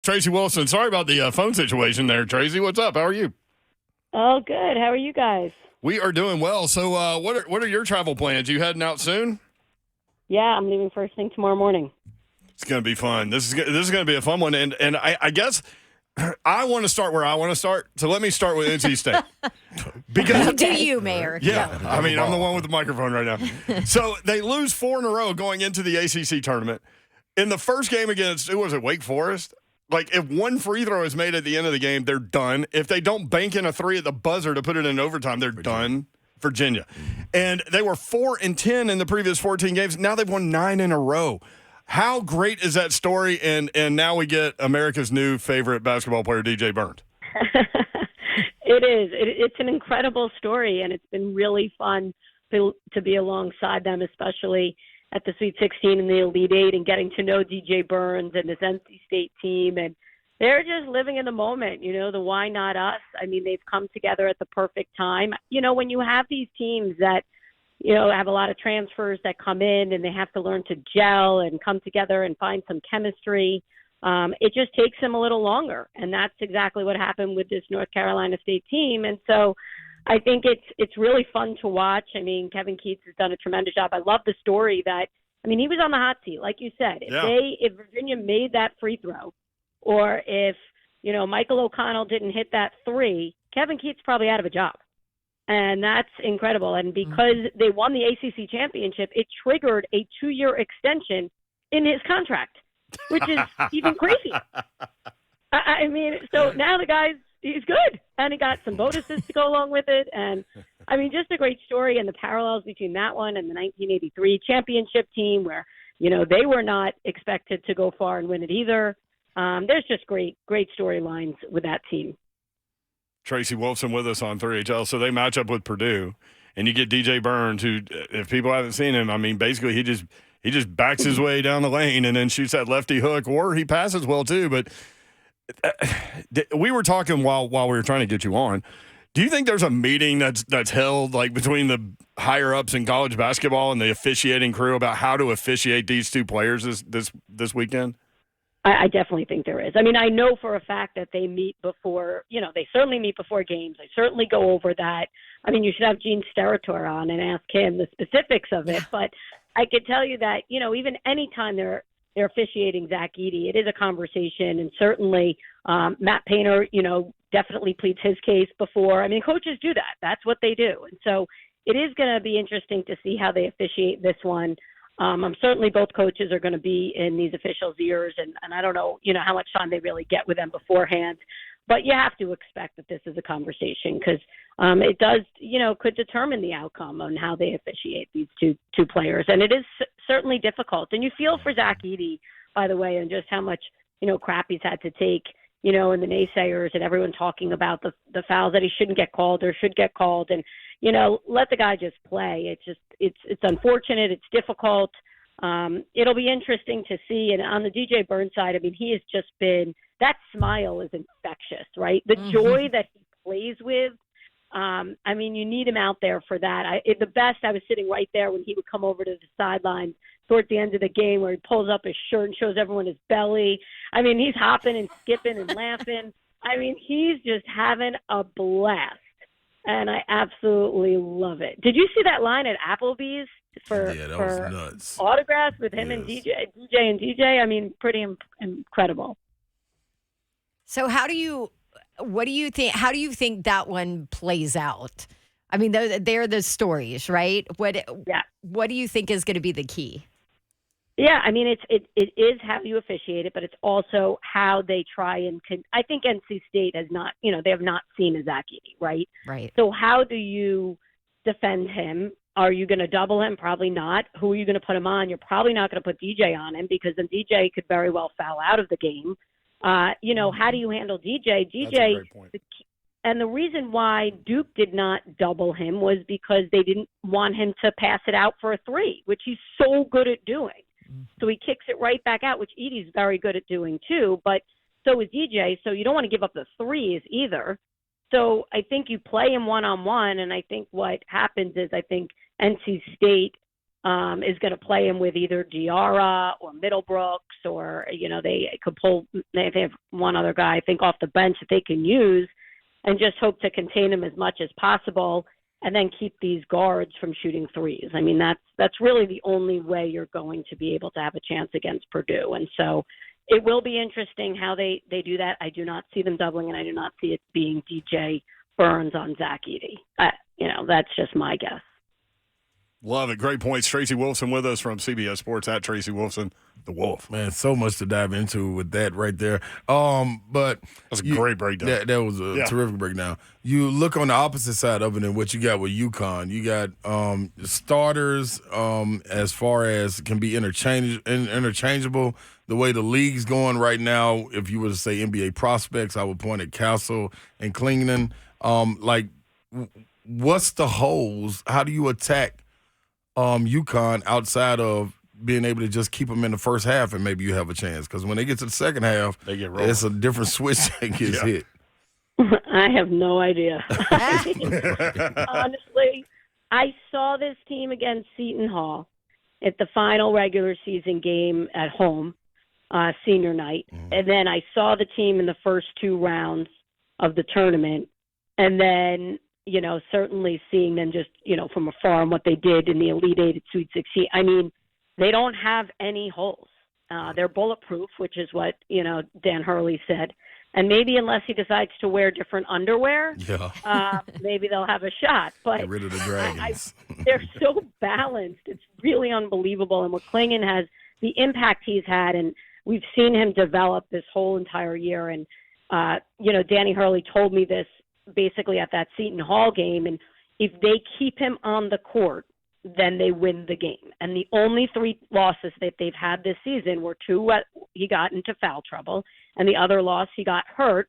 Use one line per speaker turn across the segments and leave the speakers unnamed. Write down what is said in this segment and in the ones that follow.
Tracy Wolfson. Sorry about the phone situation there, Tracy. What's up? How are you?
Oh, good. How are you guys?
We are doing well. So, what are your travel plans? You heading out soon?
Yeah, I'm leaving first thing tomorrow morning.
It's going to be fun. This is going to be a fun one. And I guess I want to start where I want to start. So let me start with NC State. Because
Do you, Mayor?
Yeah, I mean, I'm the one with the microphone right now. So they lose 4 in a row going into the ACC tournament. In the first game against, who was it, Wake Forest? Like, if one free throw is made at the end of the game, they're done. If they don't bank in a 3 at the buzzer to put it in overtime, they're done. Virginia. And they were 4-10 in the previous 14 games. Now they've won 9 in a row. How great is that story? And now we get America's new favorite basketball player, DJ Burns.
It is. It's an incredible story, and it's been really fun to be alongside them, especially at the Sweet 16 and the Elite Eight, and getting to know DJ Burns and this NC State team. And they're just living in the moment, the why not us. I mean, they've come together at the perfect time. When you have these teams that, have a lot of transfers that come in and they have to learn to gel and come together and find some chemistry, it just takes them a little longer. And that's exactly what happened with this North Carolina State team. And so I think it's really fun to watch. I mean, Kevin Keatts has done a tremendous job. I love the story that, he was on the hot seat, like you said. If Virginia made that free throw, or if, Michael O'Connell didn't hit that 3, Kevin Keatts probably out of a job. And that's incredible. And because they won the ACC championship, it triggered a 2-year extension in his contract, which is even crazier. I mean, so now the guy's he's good. And he got some bonuses to go along with it. And, just a great story, and the parallels between that one and the 1983 championship team where, they were not expected to go far and win it either. There's just great storylines with that team.
Tracy Wolfson with us on 3HL. So they match up with Purdue, and you get DJ Burns, who, if people haven't seen him, basically he just backs his way down the lane and then shoots that lefty hook, or he passes well too. But we were talking while we were trying to get you on. Do you think there's a meeting that's held like between the higher ups in college basketball and the officiating crew about how to officiate these two players this weekend?
I definitely think there is. I know for a fact that they meet before, they certainly meet before games. They certainly go over that. You should have Gene Steratore on and ask him the specifics of it. But I could tell you that, even anytime they're officiating Zach Edey, it is a conversation. And certainly Matt Painter, definitely pleads his case before. Coaches do that. That's what they do. And so it is going to be interesting to see how they officiate this one. I'm certainly both coaches are going to be in these officials' ears, and I don't know, how much time they really get with them beforehand. But you have to expect that this is a conversation because it does, could determine the outcome on how they officiate these two players. And it is certainly difficult. And you feel for Zach Edey, by the way, and just how much, crap he's had to take, and the naysayers and everyone talking about the fouls that he shouldn't get called or should get called. And, let the guy just play. It's unfortunate. It's difficult. It'll be interesting to see. And on the DJ Burns side, he has just been, that smile is infectious, right? The joy that he plays with. You need him out there for that. The best, I was sitting right there when he would come over to the sideline towards the end of the game where he pulls up his shirt and shows everyone his belly. He's hopping and skipping and laughing. He's just having a blast. And I absolutely love it. Did you see that line at Applebee's for
was nuts.
Autographs with him and DJ? Pretty incredible.
So how do you think that one plays out? They're the stories, right? What do you think is going to be the key?
Yeah, it is how you officiate it, but it's also how they try and I think NC State has not, they have not seen a Zach Edey, right?
Right.
So how do you defend him? Are you going to double him? Probably not. Who are you going to put him on? You're probably not going to put DJ on him because then DJ could very well foul out of the game. How do you handle DJ?
That's a great point.
And the reason why Duke did not double him was because they didn't want him to pass it out for a 3, which he's so good at doing. So he kicks it right back out, which Edey's very good at doing too, but so is DJ. So you don't want to give up the 3s either. So I think you play him one-on-one, and I think what happens is I think NC State is going to play him with either Diarra or Middlebrooks, or they could pull. They have one other guy, I think, off the bench that they can use, and just hope to contain him as much as possible, and then keep these guards from shooting threes. I mean, that's really the only way you're going to be able to have a chance against Purdue. And so it will be interesting how they do that. I do not see them doubling, and I do not see it being DJ Burns on Zach Edey. That's just my guess.
Love it. Great points. Tracy Wolfson with us from CBS Sports, at Tracy Wolfson, the Wolf.
Man, so much to dive into with that right there. But
that's a great breakdown.
That was a terrific breakdown. You look on the opposite side of it and what you got with UConn. You got starters as far as can be interchangeable. The way the league's going right now, if you were to say NBA prospects, I would point at Castle and Klingman. What's the holes? How do you attack UConn outside of being able to just keep them in the first half and maybe you have a chance? Because when they get to the second half, it's a different switch that gets hit.
I have no idea. Honestly, I saw this team against Seton Hall at the final regular season game at home, senior night. Mm-hmm. And then I saw the team in the first two rounds of the tournament. And then certainly seeing them just, from afar and what they did in the Elite Eight at Sweet 16. I mean, they don't have any holes. They're bulletproof, which is what, Dan Hurley said. And maybe unless he decides to wear different underwear, maybe they'll have a shot. But
get rid of the Dragons.
They're so balanced. It's really unbelievable. And what Klingman has, the impact he's had, and we've seen him develop this whole entire year. And, Danny Hurley told me this basically at that Seton Hall game, and if they keep him on the court, then they win the game. And the only three losses that they've had this season were two he got into foul trouble, and the other loss he got hurt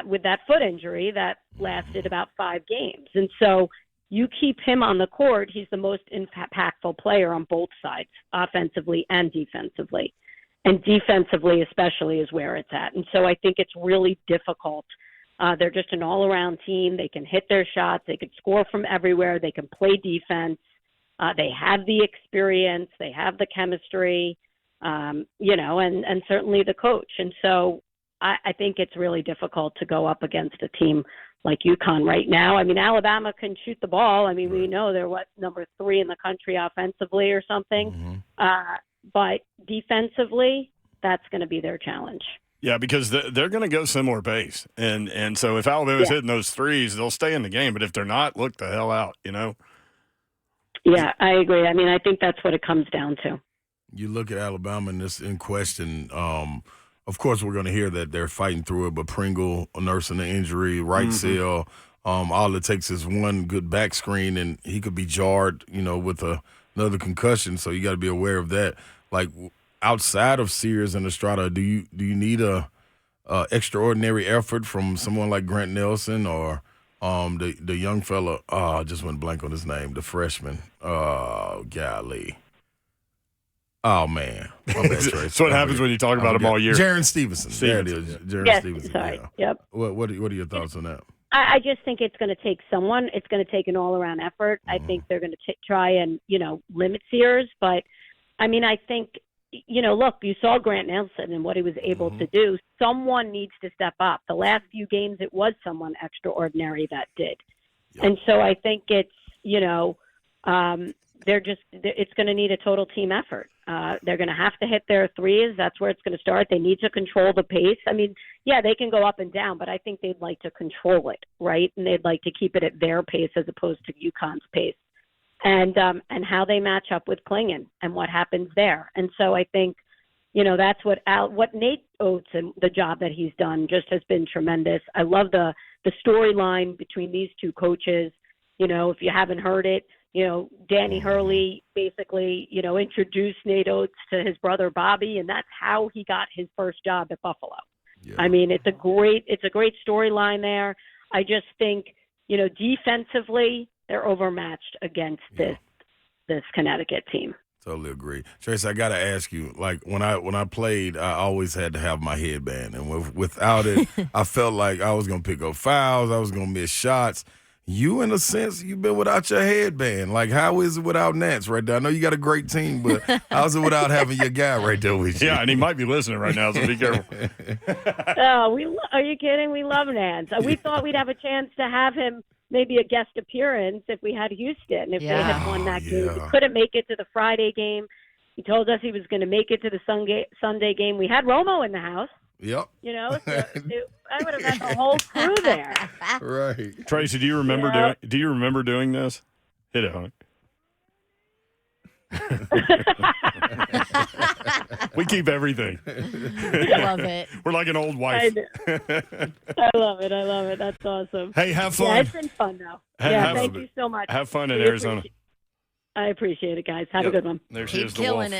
with that foot injury that lasted about 5 games. And so you keep him on the court, he's the most impactful player on both sides, offensively and defensively. And defensively especially is where it's at. And so I think it's really difficult. They're just an all-around team. They can hit their shots. They can score from everywhere. They can play defense. They have the experience. They have the chemistry, and certainly the coach. And so I think it's really difficult to go up against a team like UConn right now. I mean, Alabama can shoot the ball. I mean, we know they're, number 3 in the country offensively or something. Mm-hmm. But defensively, that's going to be their challenge.
Yeah, because they're going to go similar pace. And so if Alabama's hitting those threes, they'll stay in the game. But if they're not, look the hell out,
Yeah, I agree. I mean, I think that's what it comes down to.
You look at Alabama and this in question. Of course, we're going to hear that they're fighting through it, but Pringle nursing the injury, right seal. All it takes is one good back screen, and he could be jarred, with another concussion. So you got to be aware of that. Like, outside of Sears and Estrada, do you need a extraordinary effort from someone like Grant Nelson or the young fella? I just went blank on his name. The freshman. Golly. Oh man.
That's what happens when you talk about him all year.
Jaron Stevenson. There it is. Jaron Stevenson.
Sorry.
Yeah. Yep. What are your thoughts on that?
I just think it's going to take someone. It's going to take an all-around effort. I think they're going to try and limit Sears, but I mean, I think. Look, you saw Grant Nelson and what he was able to do. Someone needs to step up. The last few games, it was someone extraordinary that did. Yep. And so I think it's, it's going to need a total team effort. They're going to have to hit their threes. That's where it's going to start. They need to control the pace. I mean, yeah, they can go up and down, but I think they'd like to control it, right? And they'd like to keep it at their pace as opposed to UConn's pace. And how they match up with Klingman and what happens there. And so I think, that's what Nate Oates and the job that he's done just has been tremendous. I love the storyline between these two coaches. If you haven't heard it, Danny Hurley basically, introduced Nate Oates to his brother Bobby, and that's how he got his first job at Buffalo. Yeah. I mean, it's a great storyline there. I just think, defensively, they're overmatched against this Connecticut team.
Totally agree. Trace, I got to ask you, like when I played, I always had to have my headband. And without it, I felt like I was going to pick up fouls. I was going to miss shots. you, in a sense, you've been without your headband. Like, how is it without Nance right there? I know you got a great team, but how's it without having your guy right there with you?
Yeah, and he might be listening right now, so be careful.
Are you kidding? We love Nance. We thought we'd have a chance to have him maybe a guest appearance if we had Houston, if they had won that game. He couldn't make it to the Friday game. He told us he was going to make it to the Sunday game. We had Romo in the house.
Yep.
So I would have had the whole crew there.
Right.
Tracy, do you remember doing this? Hit it, honey. We keep everything.
I love it.
We're like an old wife.
I love it. That's awesome.
Hey, have fun.
Yeah, it's been fun, though. Thank you so much.
Have fun in Arizona.
I appreciate it, guys. Have a good one.
There she is,
Keep
the wolf.
killing it.